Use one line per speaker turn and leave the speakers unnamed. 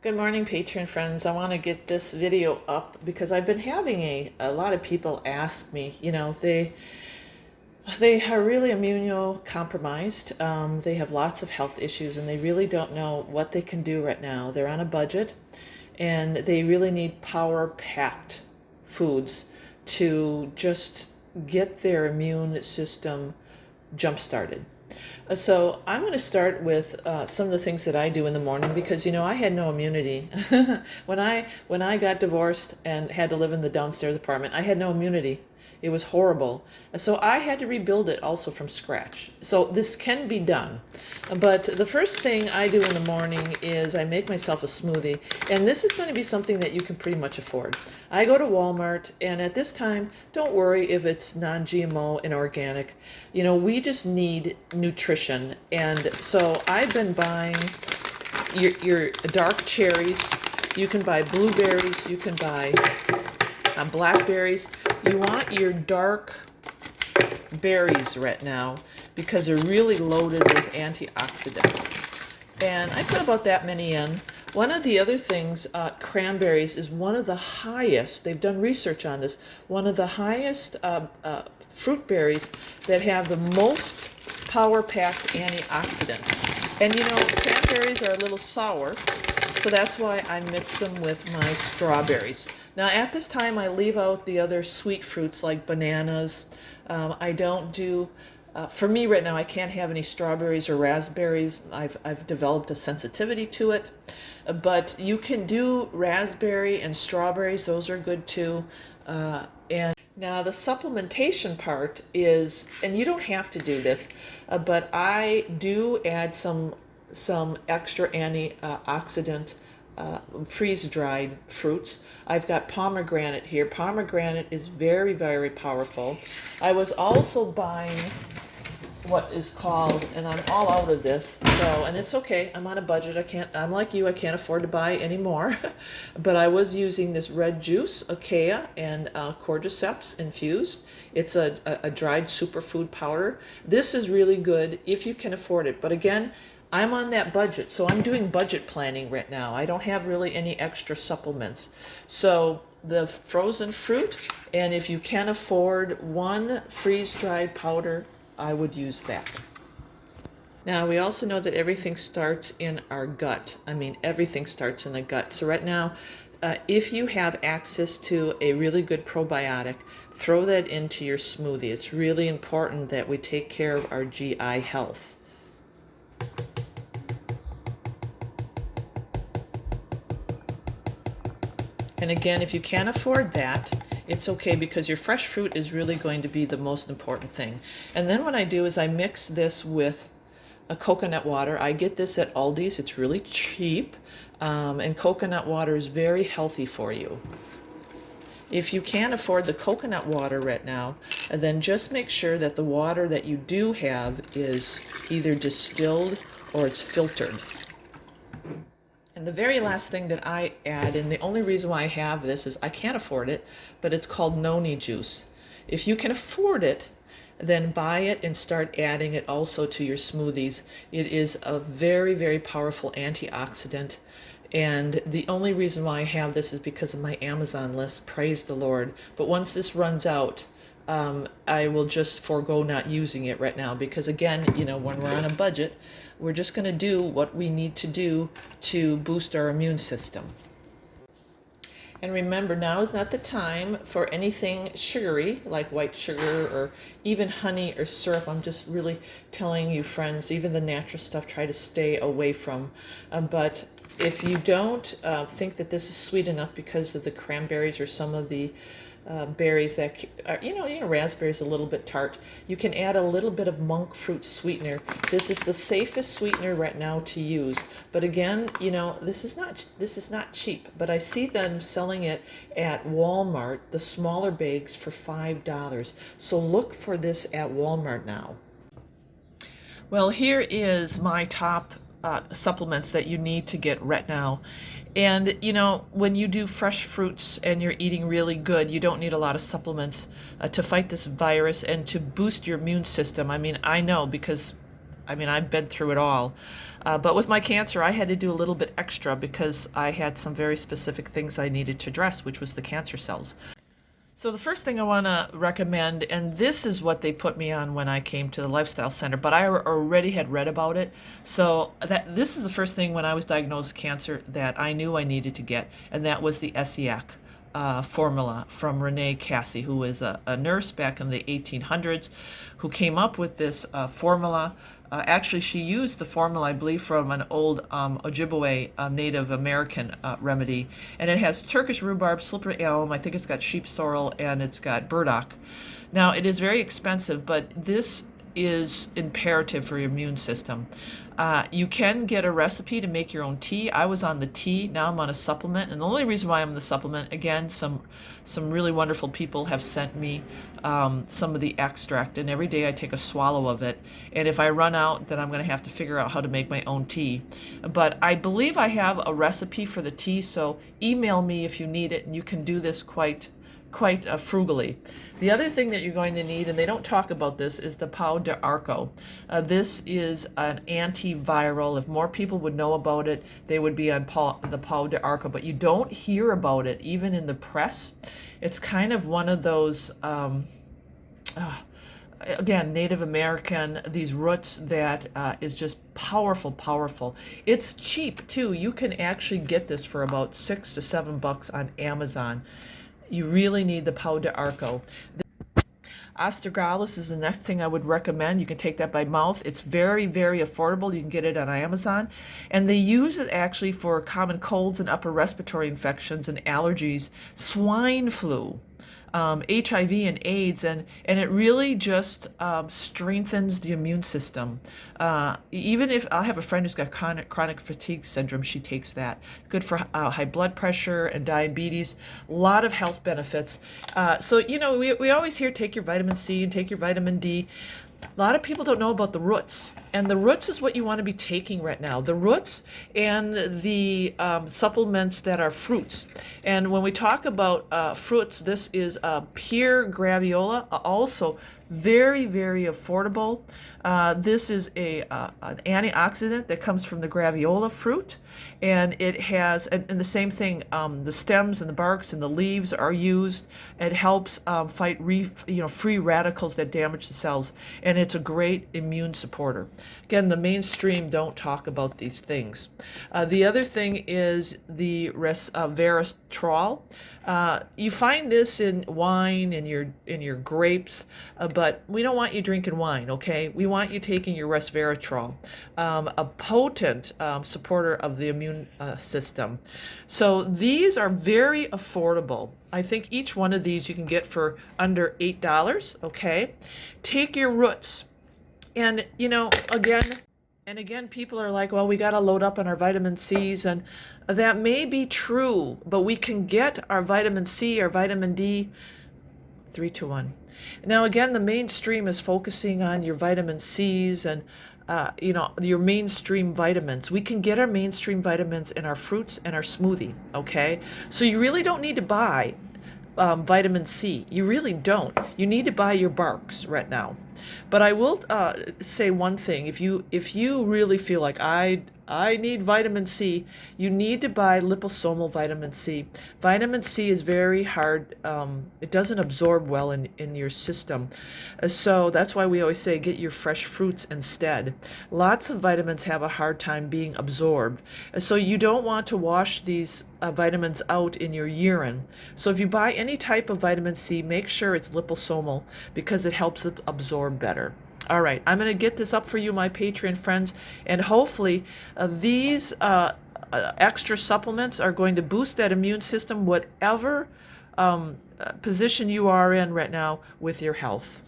Good morning, Patreon friends. I want to get this video up because I've been having a lot of people ask me, they are really immunocompromised. They have lots of health issues and they really don't know what they can do right now. They're on a budget and they really need power-packed foods to just get their immune system jump-started. So I'm going to start with some of the things that I do in the morning because I had no immunity when I got divorced and had to live in the downstairs apartment. I had no immunity. It was horrible. So I had to rebuild it also from scratch. So this can be done. But the first thing I do in the morning is I make myself a smoothie. And this is going to be something that you can pretty much afford. I go to Walmart, and at this time, don't worry if it's non-GMO and organic. We just need nutrition. And so I've been buying your dark cherries. You can buy blueberries. You can buy blackberries. You want your dark berries right now because they're really loaded with antioxidants. And I put about that many in. One of the other things, cranberries is one of the highest, they've done research on this, one of the highest fruit berries that have the most power-packed antioxidants. And cranberries are a little sour, so that's why I mix them with my strawberries. Now at this time I leave out the other sweet fruits like bananas. I don't do, for me right now I can't have any strawberries or raspberries. I've developed a sensitivity to it. But you can do raspberry and strawberries, those are good too. And now the supplementation part is, and you don't have to do this, but I do add some extra antioxidant freeze-dried fruits. I've got pomegranate here. Pomegranate is very, very powerful. I was also buying what is called, and I'm all out of this, and it's okay, I'm on a budget. I'm like you, I can't afford to buy anymore. But I was using this red juice, Acacia, and cordyceps infused. It's a dried superfood powder. This is really good if you can afford it. But again, I'm on that budget, so I'm doing budget planning right now. I don't have really any extra supplements. So the frozen fruit, and if you can afford one freeze-dried powder, I would use that. Now, we also know that everything starts in our gut. I mean, everything starts in the gut. So right now, if you have access to a really good probiotic, throw that into your smoothie. It's really important that we take care of our GI health. And again, if you can't afford that, it's okay because your fresh fruit is really going to be the most important thing. And then what I do is I mix this with a coconut water. I get this at Aldi's. It's really cheap. And coconut water is very healthy for you. If you can't afford the coconut water right now, then just make sure that the water that you do have is either distilled or it's filtered. And the very last thing that I add, and the only reason why I have this is I can't afford it, but it's called noni juice. If you can afford it, then buy it and start adding it also to your smoothies. It is a very, very powerful antioxidant. And the only reason why I have this is because of my Amazon list, praise the Lord. But once this runs out, I will just forego not using it right now because again, when we're on a budget, we're just going to do what we need to do to boost our immune system. And remember, now is not the time for anything sugary like white sugar or even honey or syrup. I'm just really telling you, friends, even the natural stuff, try to stay away from. But if you don't think that this is sweet enough because of the cranberries or some of the berries that are, raspberries a little bit tart, you can add a little bit of monk fruit sweetener. This is the safest sweetener right now to use. But again, this is not cheap. But I see them selling it at Walmart, the smaller bags, for $5. So look for this at Walmart now. Well, here is my top supplements that you need to get right now. And when you do fresh fruits and you're eating really good, you don't need a lot of supplements to fight this virus and to boost your immune system. I mean, I know because I mean, I've been through it all. But with my cancer, I had to do a little bit extra because I had some very specific things I needed to address, which was the cancer cells. So the first thing I want to recommend, and this is what they put me on when I came to the lifestyle center, but I already had read about it. So that this is the first thing when I was diagnosed with cancer that I knew I needed to get, and that was the ESSEAC formula from Renee Cassie, who was a nurse back in the 1800s, who came up with this formula. Actually, she used the formula, I believe, from an old Ojibwe Native American remedy. And it has Turkish rhubarb, slippery elm, I think it's got sheep sorrel, and it's got burdock. Now, it is very expensive, but this is imperative for your immune system. You can get a recipe to make your own tea. I was on the tea, now I'm on a supplement. And the only reason why I'm on the supplement, again, some really wonderful people have sent me some of the extract, and every day I take a swallow of it. And if I run out, then I'm going to have to figure out how to make my own tea. But I believe I have a recipe for the tea, so email me if you need it, and you can do this quite frugally. The other thing that you're going to need, and they don't talk about this, is the Pau de Arco. This is an antiviral. If more people would know about it, they would be on the Pau de Arco, but you don't hear about it even in the press. It's kind of one of those again, Native American, these roots that is just powerful. It's cheap too. You can actually get this for about $6 to $7 on Amazon. You really need the Pau de Arco. Astragalus is the next thing I would recommend. You can take that by mouth. It's very affordable. You can get it on Amazon. And they use it actually for common colds and upper respiratory infections and allergies, swine flu, HIV and AIDS, and it really just strengthens the immune system. Even if I have a friend who's got chronic fatigue syndrome, she takes that. Good for high blood pressure and diabetes. A lot of health benefits. So we always hear take your vitamin C and take your vitamin D. A lot of people don't know about the roots, and the roots is what you want to be taking right now. The roots and the supplements that are fruits. And when we talk about fruits, this is pure graviola, also very affordable. This is an antioxidant that comes from the graviola fruit, and it has, and the same thing, the stems and the barks and the leaves are used. It helps fight free radicals that damage the cells, and it's a great immune supporter. Again, the mainstream don't talk about these things. The other thing is the resveratrol. You find this in wine, in your grapes, but we don't want you drinking wine, okay? We want you taking your resveratrol, a potent supporter of the immune system. So these are very affordable. I think each one of these you can get for under $8, okay? Take your roots. And, again, people are like, well, we got to load up on our vitamin C's, and that may be true, but we can get our vitamin C, our vitamin D, 3-1. Now, again, the mainstream is focusing on your vitamin C's and, your mainstream vitamins. We can get our mainstream vitamins in our fruits and our smoothie, okay? So you really don't need to buy vitamin C. You really don't. You need to buy your barks right now. But I will say one thing. If you really feel like I need vitamin C, you need to buy liposomal vitamin C. Vitamin C is very hard. It doesn't absorb well in your system. So that's why we always say get your fresh fruits instead. Lots of vitamins have a hard time being absorbed. So you don't want to wash these vitamins out in your urine. So if you buy any type of vitamin C, make sure it's liposomal because it helps it absorb better. All right, I'm going to get this up for you, my Patreon friends, and hopefully these extra supplements are going to boost that immune system, whatever position you are in right now with your health.